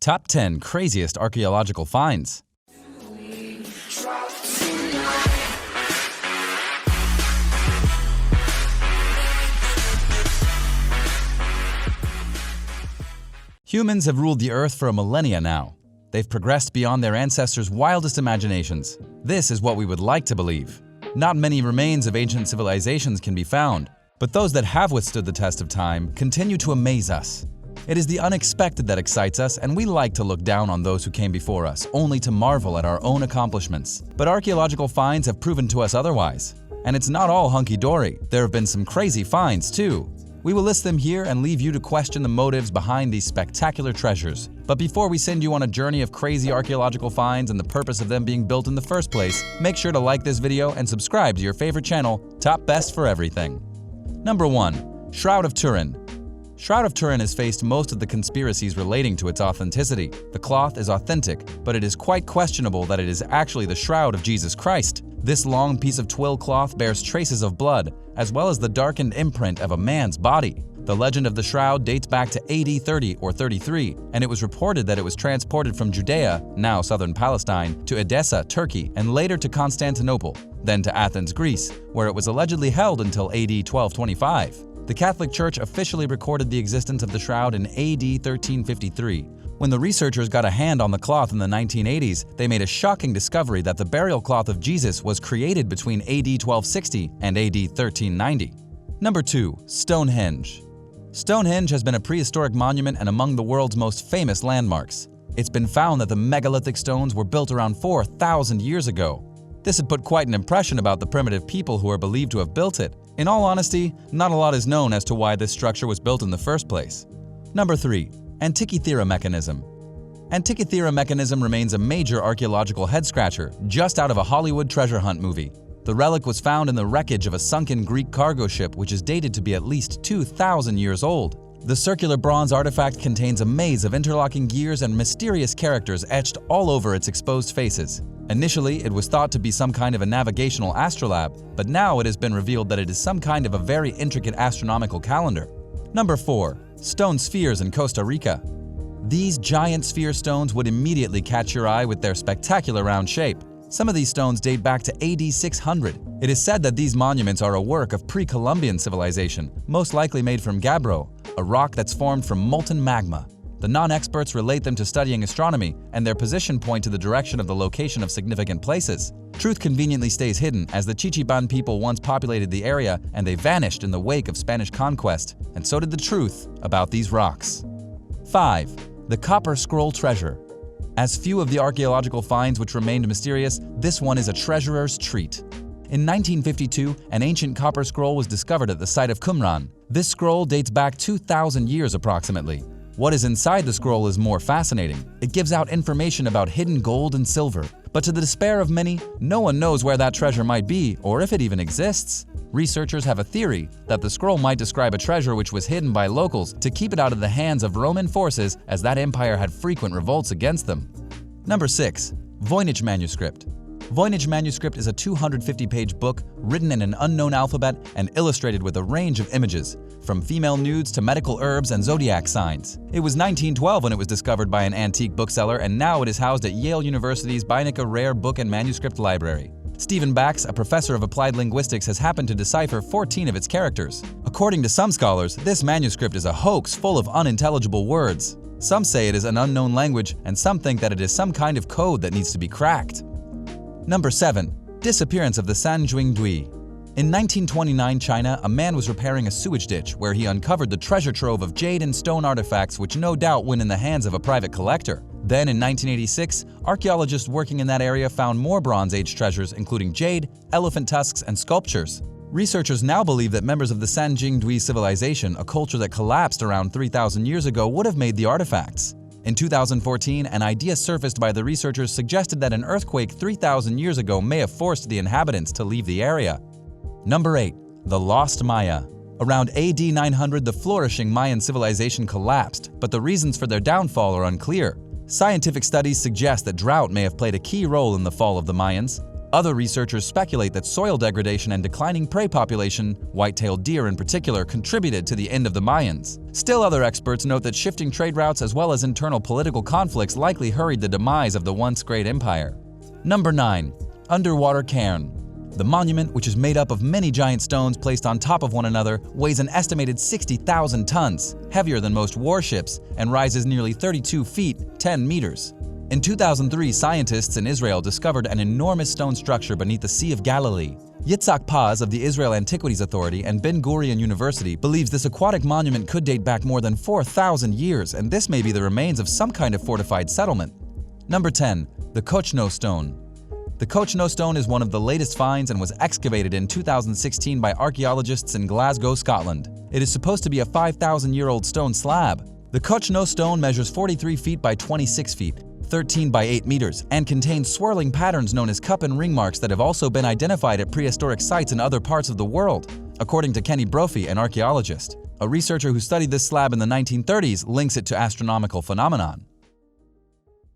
Top 10 Craziest Archaeological Finds. Humans have ruled the Earth for a millennia now. They've progressed beyond their ancestors' wildest imaginations. This is what we would like to believe. Not many remains of ancient civilizations can be found, but those that have withstood the test of time continue to amaze us. It is the unexpected that excites us, and we like to look down on those who came before us, only to marvel at our own accomplishments. But archaeological finds have proven to us otherwise. And it's not all hunky-dory. There have been some crazy finds, too. We will list them here and leave you to question the motives behind these spectacular treasures. But before we send you on a journey of crazy archaeological finds and the purpose of them being built in the first place, make sure to like this video and subscribe to your favorite channel, Top Best for Everything. Number 1. Shroud of Turin. Shroud of Turin has faced most of the conspiracies relating to its authenticity. The cloth is authentic, but it is quite questionable that it is actually the shroud of Jesus Christ. This long piece of twill cloth bears traces of blood, as well as the darkened imprint of a man's body. The legend of the shroud dates back to AD 30 or 33, and it was reported that it was transported from Judea, now southern Palestine, to Edessa, Turkey, and later to Constantinople, then to Athens, Greece, where it was allegedly held until AD 1225. The Catholic Church officially recorded the existence of the shroud in AD 1353. When the researchers got a hand on the cloth in the 1980s, they made a shocking discovery that the burial cloth of Jesus was created between AD 1260 and AD 1390. Number 2. Stonehenge. Stonehenge has been a prehistoric monument and among the world's most famous landmarks. It's been found that the megalithic stones were built around 4,000 years ago. This had put quite an impression about the primitive people who are believed to have built it. In all honesty, not a lot is known as to why this structure was built in the first place. Number 3. Antikythera mechanism. Antikythera mechanism remains a major archaeological head-scratcher, just out of a Hollywood treasure hunt movie. The relic was found in the wreckage of a sunken Greek cargo ship which is dated to be at least 2,000 years old. The circular bronze artifact contains a maze of interlocking gears and mysterious characters etched all over its exposed faces. Initially, it was thought to be some kind of a navigational astrolabe, but now it has been revealed that it is some kind of a very intricate astronomical calendar. Number 4. Stone spheres in Costa Rica. These giant sphere stones would immediately catch your eye with their spectacular round shape. Some of these stones date back to AD 600. It is said that these monuments are a work of pre-Columbian civilization, most likely made from gabbro, a rock that's formed from molten magma. The non-experts relate them to studying astronomy, and their position point to the direction of the location of significant places. Truth conveniently stays hidden, as the Chichiban people once populated the area and they vanished in the wake of Spanish conquest, and so did the truth about these rocks. 5. The Copper Scroll Treasure. As few of the archaeological finds which remained mysterious, this one is a treasurer's treat. In 1952, an ancient copper scroll was discovered at the site of Qumran. This scroll dates back 2,000 years approximately. What is inside the scroll is more fascinating. It gives out information about hidden gold and silver. But to the despair of many, no one knows where that treasure might be or if it even exists. Researchers have a theory that the scroll might describe a treasure which was hidden by locals to keep it out of the hands of Roman forces, as that empire had frequent revolts against them. Number 6. Voynich manuscript. Voynich manuscript is a 250-page book written in an unknown alphabet and illustrated with a range of images, from female nudes to medical herbs and zodiac signs. It was 1912 when it was discovered by an antique bookseller, and now it is housed at Yale University's Beinecke Rare Book and Manuscript Library. Stephen Bax, a professor of applied linguistics, has happened to decipher 14 of its characters. According to some scholars, this manuscript is a hoax full of unintelligible words. Some say it is an unknown language, and some think that it is some kind of code that needs to be cracked. Number 7. Disappearance of the Sanjuing-Dui. In 1929 China, a man was repairing a sewage ditch where he uncovered the treasure trove of jade and stone artifacts which no doubt went in the hands of a private collector. Then in 1986, archaeologists working in that area found more Bronze Age treasures including jade, elephant tusks, and sculptures. Researchers now believe that members of the Sanjuing-Dui civilization, a culture that collapsed around 3,000 years ago, would have made the artifacts. In 2014, an idea surfaced by the researchers suggested that an earthquake 3,000 years ago may have forced the inhabitants to leave the area. Number 8. The Lost Maya. Around AD 900, the flourishing Mayan civilization collapsed, but the reasons for their downfall are unclear. Scientific studies suggest that drought may have played a key role in the fall of the Mayans. Other researchers speculate that soil degradation and declining prey population, white-tailed deer in particular, contributed to the end of the Mayans. Still, other experts note that shifting trade routes as well as internal political conflicts likely hurried the demise of the once great empire. Number 9. Underwater cairn. The monument, which is made up of many giant stones placed on top of one another, weighs an estimated 60,000 tons, heavier than most warships, and rises nearly 32 feet, 10 meters. In 2003, scientists in Israel discovered an enormous stone structure beneath the Sea of Galilee. Yitzhak Paz of the Israel Antiquities Authority and Ben Gurion University believes this aquatic monument could date back more than 4,000 years, and this may be the remains of some kind of fortified settlement. Number 10. The Kochno Stone. The Kochno Stone is one of the latest finds and was excavated in 2016 by archaeologists in Glasgow, Scotland. It is supposed to be a 5,000-year-old stone slab. The Kochno Stone measures 43 feet by 26 feet, 13 by 8 meters, and contains swirling patterns known as cup and ring marks that have also been identified at prehistoric sites in other parts of the world, according to Kenny Brophy, an archaeologist. A researcher who studied this slab in the 1930s links it to astronomical phenomenon.